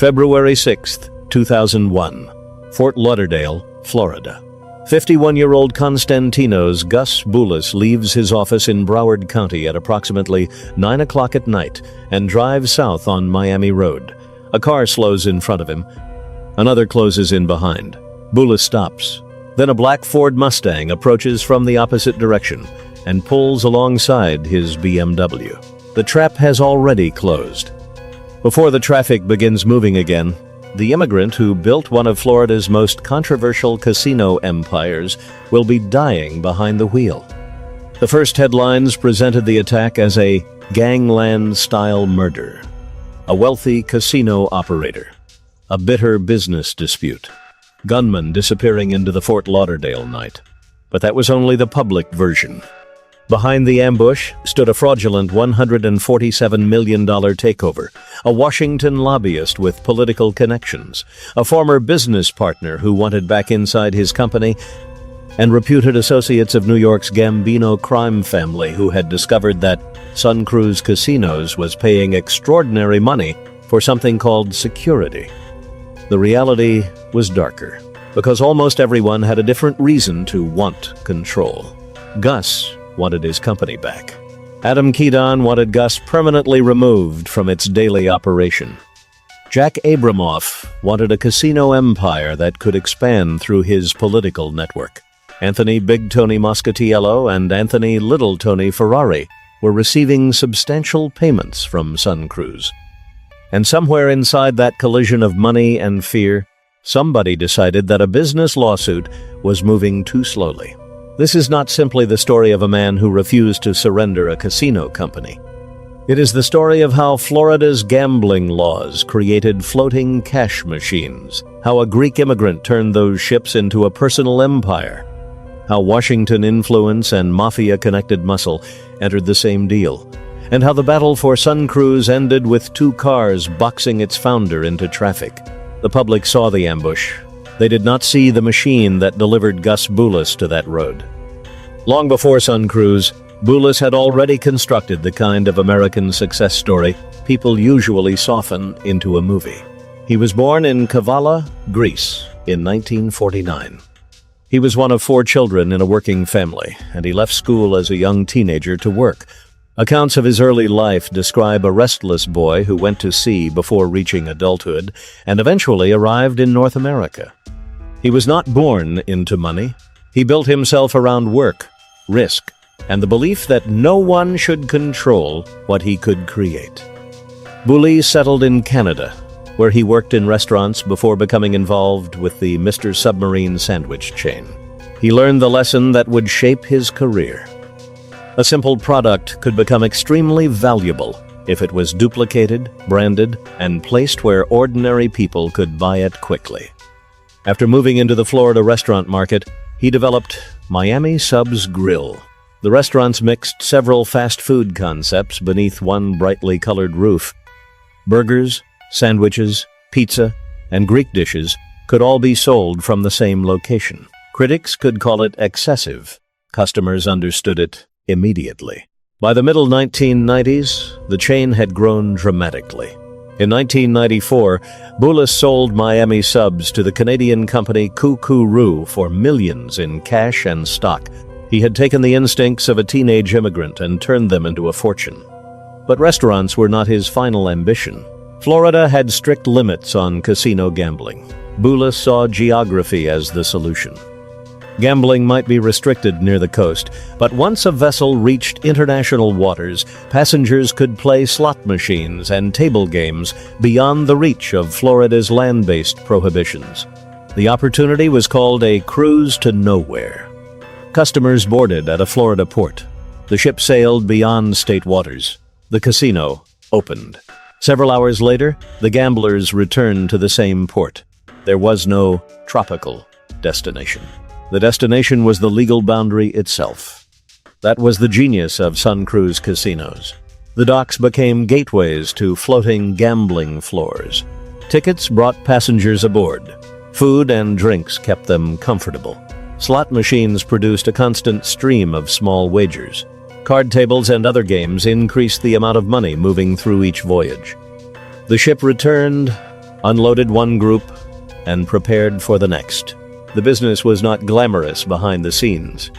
February 6, 2001, Fort Lauderdale, Florida. 51-year-old Constantino's Gus Boulis leaves his office in Broward County at approximately 9 o'clock at night and drives south on Miami Road. A car slows in front of him. Another closes in behind. Boulis stops. Then a black Ford Mustang approaches from the opposite direction and pulls alongside his BMW. The trap has already closed. Before the traffic begins moving again, the immigrant who built one of Florida's most controversial casino empires will be dying behind the wheel. The first headlines presented the attack as a gangland-style murder, a wealthy casino operator, a bitter business dispute, gunman disappearing into the Fort Lauderdale night. But that was only the public version. Behind the ambush stood a fraudulent $147 million takeover, a Washington lobbyist with political connections, a former business partner who wanted back inside his company, and reputed associates of New York's Gambino crime family who had discovered that SunCruz Casinos was paying extraordinary money for something called security. The reality was darker, because almost everyone had a different reason to want control. Gus wanted his company back. Adam Kedon wanted Gus permanently removed from its daily operation. Jack Abramoff wanted a casino empire that could expand through his political network. Anthony Big Tony Moscatiello and Anthony Little Tony Ferrari were receiving substantial payments from SunCruz. And somewhere inside that collision of money and fear, somebody decided that a business lawsuit was moving too slowly. This is not simply the story of a man who refused to surrender a casino company. It is the story of how Florida's gambling laws created floating cash machines, how a Greek immigrant turned those ships into a personal empire, how Washington influence and Mafia-connected muscle entered the same deal, and how the battle for SunCruz ended with two cars boxing its founder into traffic. The public saw the ambush. They did not see the machine that delivered Gus Boulis to that road. Long before SunCruz, Boulis had already constructed the kind of American success story people usually soften into a movie. He was born in Kavala, Greece, in 1949. He was one of 4 children in a working family, and he left school as a young teenager to work. Accounts of his early life describe a restless boy who went to sea before reaching adulthood and eventually arrived in North America. He was not born into money. He built himself around work, risk, and the belief that no one should control what he could create. Boulis settled in Canada, where he worked in restaurants before becoming involved with the Mr. Submarine sandwich chain. He learned the lesson that would shape his career. A simple product could become extremely valuable if it was duplicated, branded, and placed where ordinary people could buy it quickly. After moving into the Florida restaurant market, he developed Miami Subs Grill. The restaurants mixed several fast food concepts beneath one brightly colored roof. Burgers, sandwiches, pizza, and Greek dishes could all be sold from the same location. Critics could call it excessive. Customers understood it immediately. By the middle 1990s, the chain had grown dramatically. In 1994, Boulis sold Miami Subs to the Canadian company Koo-Koo-Roo for millions in cash and stock. He had taken the instincts of a teenage immigrant and turned them into a fortune. But restaurants were not his final ambition. Florida had strict limits on casino gambling. Boulis saw geography as the solution. Gambling might be restricted near the coast, but once a vessel reached international waters, passengers could play slot machines and table games beyond the reach of Florida's land-based prohibitions. The opportunity was called a cruise to nowhere. Customers boarded at a Florida port. The ship sailed beyond state waters. The casino opened. Several hours later, the gamblers returned to the same port. There was no tropical destination. The destination was the legal boundary itself. That was the genius of SunCruz Casinos. The docks became gateways to floating gambling floors. Tickets brought passengers aboard. Food and drinks kept them comfortable. Slot machines produced a constant stream of small wagers. Card tables and other games increased the amount of money moving through each voyage. The ship returned, unloaded one group, and prepared for the next. The business was not glamorous behind the scenes.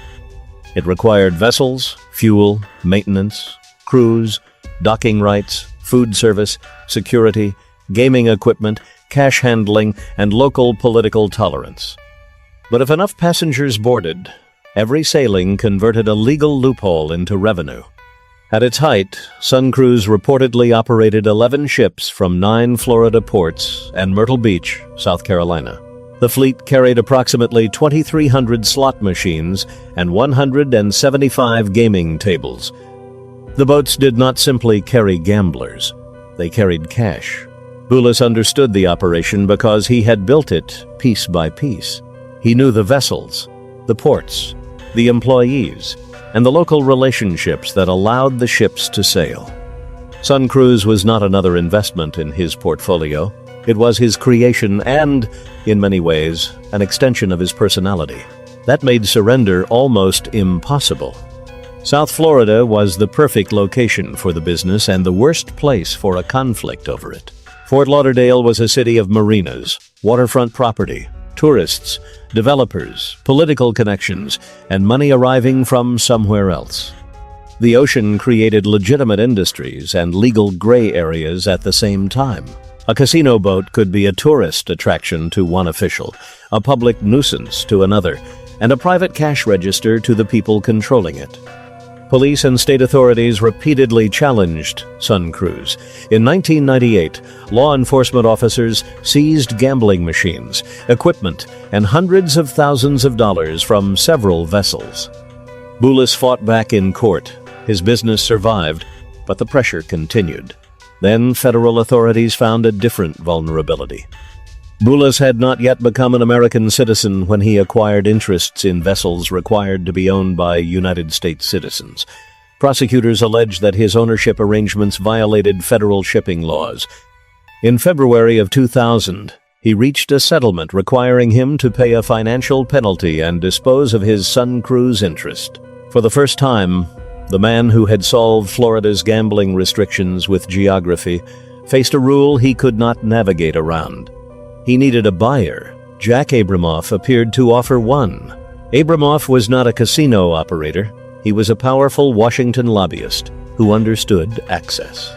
It required vessels, fuel, maintenance, crews, docking rights, food service, security, gaming equipment, cash handling, and local political tolerance. But if enough passengers boarded, every sailing converted a legal loophole into revenue. At its height, SunCruz reportedly operated 11 ships from 9 Florida ports and Myrtle Beach, South Carolina. The fleet carried approximately 2,300 slot machines and 175 gaming tables. The boats did not simply carry gamblers, they carried cash. Boulis understood the operation because he had built it piece by piece. He knew the vessels, the ports, the employees, and the local relationships that allowed the ships to sail. SunCruz was not another investment in his portfolio. It was his creation and, in many ways, an extension of his personality. That made surrender almost impossible. South Florida was the perfect location for the business and the worst place for a conflict over it. Fort Lauderdale was a city of marinas, waterfront property, tourists, developers, political connections, and money arriving from somewhere else. The ocean created legitimate industries and legal gray areas at the same time. A casino boat could be a tourist attraction to one official, a public nuisance to another, and a private cash register to the people controlling it. Police and state authorities repeatedly challenged SunCruz. In 1998, law enforcement officers seized gambling machines, equipment, and hundreds of thousands of dollars from several vessels. Boulis fought back in court. His business survived, but the pressure continued. Then federal authorities found a different vulnerability. Boulis had not yet become an American citizen when he acquired interests in vessels required to be owned by United States citizens. Prosecutors alleged that his ownership arrangements violated federal shipping laws. In February of 2000, he reached a settlement requiring him to pay a financial penalty and dispose of his SunCruz interest. For the first time, the man who had solved Florida's gambling restrictions with geography faced a rule he could not navigate around. He needed a buyer. Jack Abramoff appeared to offer one. Abramoff was not a casino operator. He was a powerful Washington lobbyist who understood access.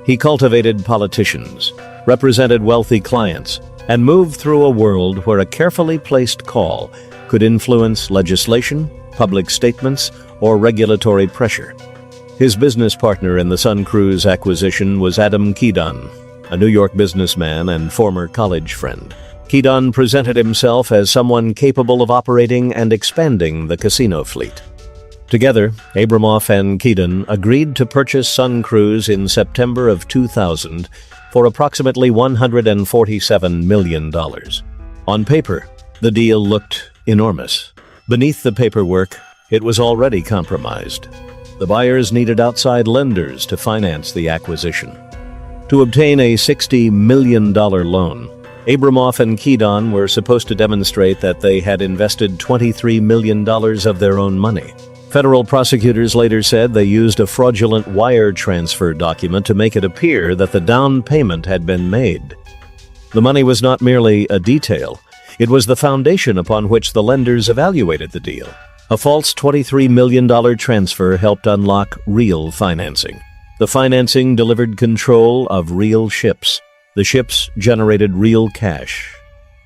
He cultivated politicians, represented wealthy clients, and moved through a world where a carefully placed call could influence legislation, public statements, or regulatory pressure. His business partner in the SunCruz acquisition was Adam Kedon, a New York businessman and former college friend. Kedon presented himself as someone capable of operating and expanding the casino fleet. Together, Abramoff and Kedon agreed to purchase SunCruz in September of 2000 for approximately $147 million. On paper, the deal looked enormous. Beneath the paperwork, it was already compromised. The buyers needed outside lenders to finance the acquisition. To obtain a $60 million loan, Abramoff and Kedon were supposed to demonstrate that they had invested $23 million of their own money. Federal prosecutors later said they used a fraudulent wire transfer document to make it appear that the down payment had been made. The money was not merely a detail, it was the foundation upon which the lenders evaluated the deal. A false $23 million transfer helped unlock real financing. The financing delivered control of real ships. The ships generated real cash.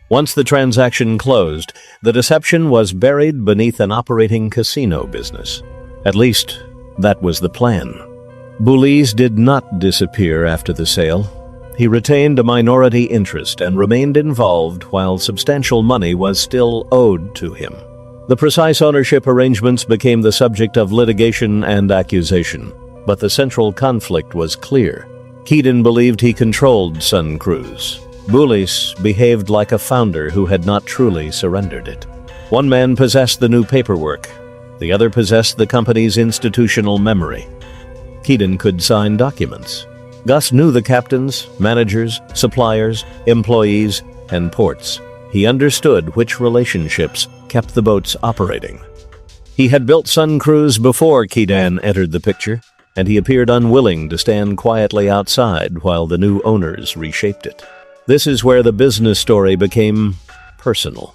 Once the transaction closed, the deception was buried beneath an operating casino business. At least, that was the plan. Boulis did not disappear after the sale. He retained a minority interest and remained involved while substantial money was still owed to him. The precise ownership arrangements became the subject of litigation and accusation, but the central conflict was clear. Kedon believed he controlled SunCruz. Boulis behaved like a founder who had not truly surrendered it. One man possessed the new paperwork. The other possessed the company's institutional memory. Kedon could sign documents. Gus knew the captains, managers, suppliers, employees, and ports. He understood which relationships kept the boats operating. He had built SunCruz before Kedon entered the picture, and he appeared unwilling to stand quietly outside while the new owners reshaped it. This is where the business story became personal.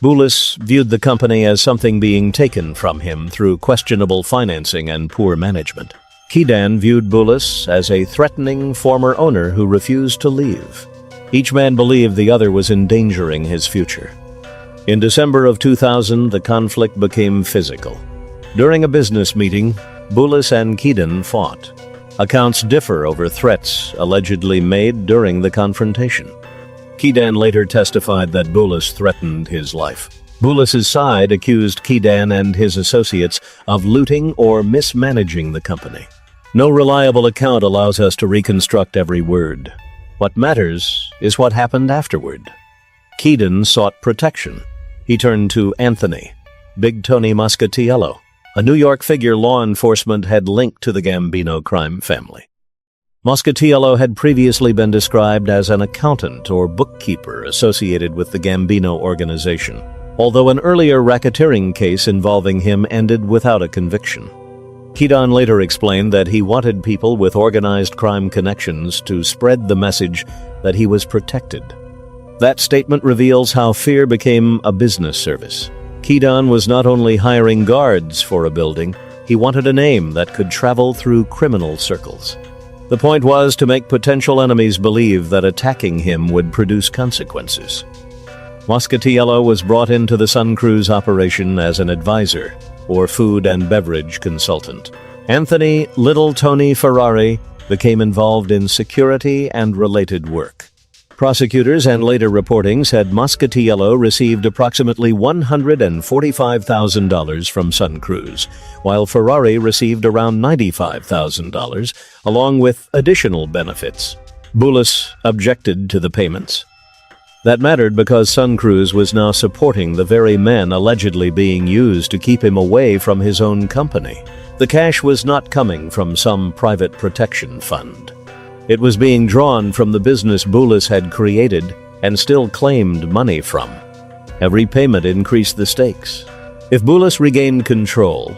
Boulis viewed the company as something being taken from him through questionable financing and poor management. Kidan viewed Boulis as a threatening former owner who refused to leave. Each man believed the other was endangering his future. In December of 2000, the conflict became physical. During a business meeting, Boulis and Kidan fought. Accounts differ over threats allegedly made during the confrontation. Kidan later testified that Boulis threatened his life. Boulis's side accused Kidan and his associates of looting or mismanaging the company. No reliable account allows us to reconstruct every word. What matters is what happened afterward. Kidan sought protection. He turned to Anthony, Big Tony Moscatiello, a New York figure law enforcement had linked to the Gambino crime family. Moscatiello had previously been described as an accountant or bookkeeper associated with the Gambino organization, although an earlier racketeering case involving him ended without a conviction. Kidan later explained that he wanted people with organized crime connections to spread the message that he was protected. That statement reveals how fear became a business service. Kidan was not only hiring guards for a building, he wanted a name that could travel through criminal circles. The point was to make potential enemies believe that attacking him would produce consequences. Moscatiello was brought into the SunCruz operation as an advisor or food and beverage consultant. Anthony "Little Tony" Ferrari became involved in security and related work. Prosecutors and later reporting said Moscatiello received approximately $145,000 from SunCruz, while Ferrari received around $95,000, along with additional benefits. Boulis objected to the payments. That mattered because SunCruz was now supporting the very men allegedly being used to keep him away from his own company. The cash was not coming from some private protection fund. It was being drawn from the business Boulis had created and still claimed money from. Every payment increased the stakes. If Boulis regained control,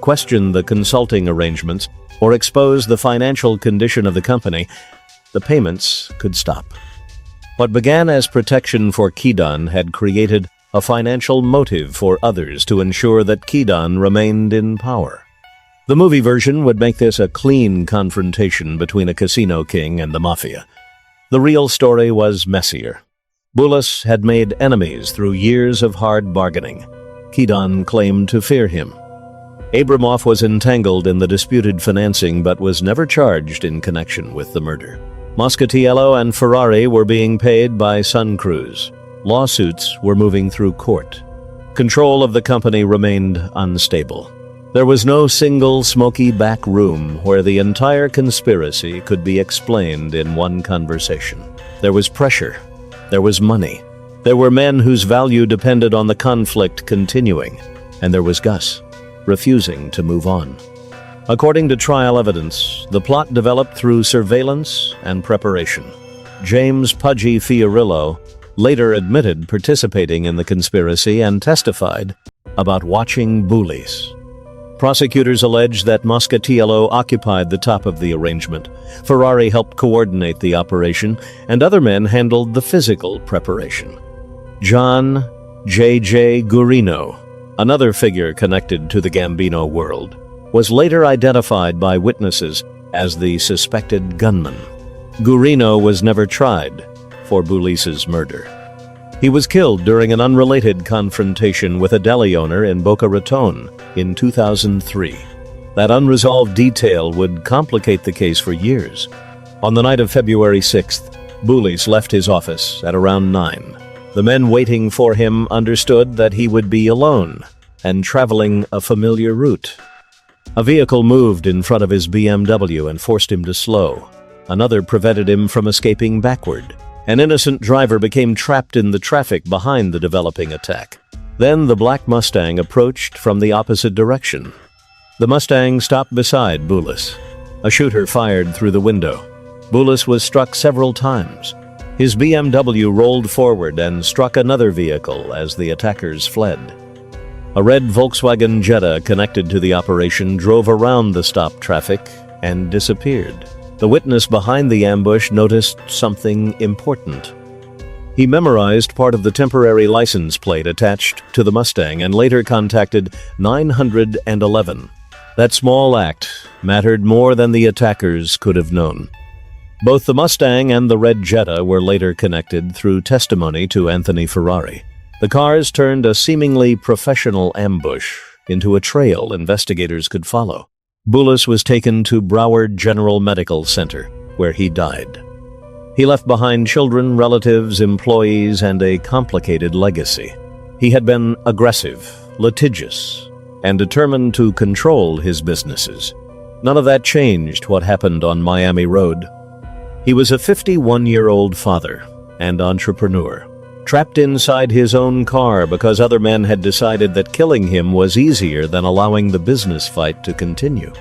questioned the consulting arrangements, or exposed the financial condition of the company, the payments could stop. What began as protection for Kidan had created a financial motive for others to ensure that Kidan remained in power. The movie version would make this a clean confrontation between a casino king and the Mafia. The real story was messier. Boulis had made enemies through years of hard bargaining. Kidan claimed to fear him. Abramoff was entangled in the disputed financing but was never charged in connection with the murder. Moscatiello and Ferrari were being paid by SunCruz. Lawsuits were moving through court. Control of the company remained unstable. There was no single smoky back room where the entire conspiracy could be explained in one conversation. There was pressure. There was money. There were men whose value depended on the conflict continuing. And there was Gus, refusing to move on. According to trial evidence, the plot developed through surveillance and preparation. James "Pudgy" Fiorillo later admitted participating in the conspiracy and testified about watching Boulis. Prosecutors alleged that Moscatiello occupied the top of the arrangement. Ferrari helped coordinate the operation, and other men handled the physical preparation. John J.J. Gurino, another figure connected to the Gambino world, was later identified by witnesses as the suspected gunman. Gurino was never tried for Boulis's murder. He was killed during an unrelated confrontation with a deli owner in Boca Raton in 2003. That unresolved detail would complicate the case for years. On the night of February 6th, Boulis left his office at around 9. The men waiting for him understood that he would be alone and traveling a familiar route. A vehicle moved in front of his BMW and forced him to slow. Another prevented him from escaping backward. An innocent driver became trapped in the traffic behind the developing attack. Then the black Mustang approached from the opposite direction. The Mustang stopped beside Boulis. A shooter fired through the window. Boulis was struck several times. His BMW rolled forward and struck another vehicle as the attackers fled. A red Volkswagen Jetta connected to the operation drove around the stopped traffic and disappeared. The witness behind the ambush noticed something important. He memorized part of the temporary license plate attached to the Mustang and later contacted 911. That small act mattered more than the attackers could have known. Both the Mustang and the red Jetta were later connected through testimony to Anthony Ferrari. The cars turned a seemingly professional ambush into a trail investigators could follow. Boulis was taken to Broward General Medical Center, where he died. He left behind children, relatives, employees, and a complicated legacy. He had been aggressive, litigious, and determined to control his businesses. None of that changed what happened on Miami Road. He was a 51-year-old father and entrepreneur, trapped inside his own car because other men had decided that killing him was easier than allowing the business fight to continue.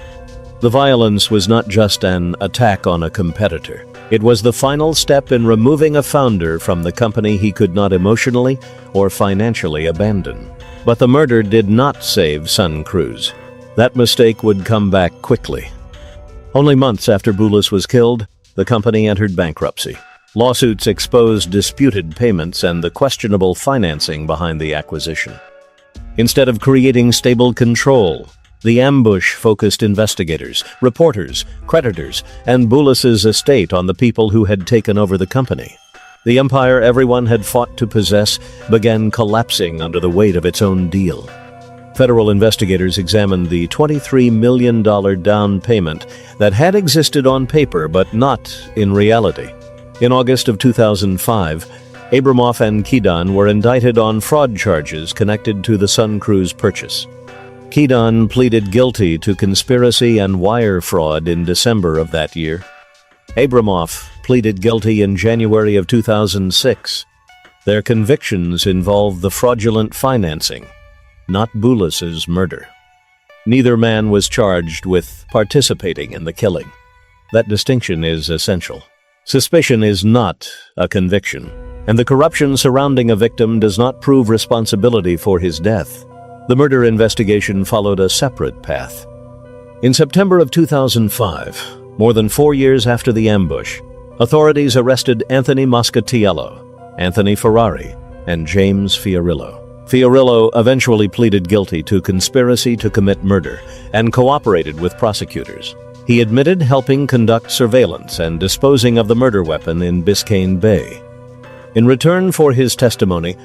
The violence was not just an attack on a competitor. It was the final step in removing a founder from the company he could not emotionally or financially abandon. But the murder did not save SunCruz. That mistake would come back quickly. Only months after Boulis was killed, the company entered bankruptcy. Lawsuits exposed disputed payments and the questionable financing behind the acquisition. Instead of creating stable control, the ambush focused investigators, reporters, creditors, and Boulis's estate on the people who had taken over the company. The empire everyone had fought to possess began collapsing under the weight of its own deal. Federal investigators examined the $23 million down payment that had existed on paper but not in reality. In August of 2005, Abramoff and Kedan were indicted on fraud charges connected to the SunCruz purchase. Kedan pleaded guilty to conspiracy and wire fraud in December of that year. Abramoff pleaded guilty in January of 2006. Their convictions involved the fraudulent financing, not Boulis's murder. Neither man was charged with participating in the killing. That distinction is essential. Suspicion is not a conviction, and the corruption surrounding a victim does not prove responsibility for his death. The murder investigation followed a separate path. In September of 2005, more than 4 years after the ambush, authorities arrested Anthony Moscatiello, Anthony Ferrari, and James Fiorillo. Fiorillo eventually pleaded guilty to conspiracy to commit murder and cooperated with prosecutors. He admitted helping conduct surveillance and disposing of the murder weapon in Biscayne Bay. In return for his testimony,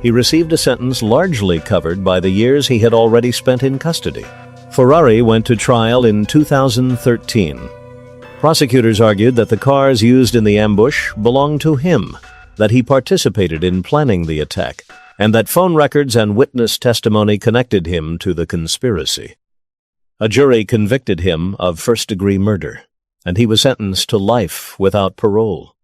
he received a sentence largely covered by the years he had already spent in custody. Ferrari went to trial in 2013. Prosecutors argued that the cars used in the ambush belonged to him, that he participated in planning the attack, and that phone records and witness testimony connected him to the conspiracy. A jury convicted him of first-degree murder, and he was sentenced to life without parole.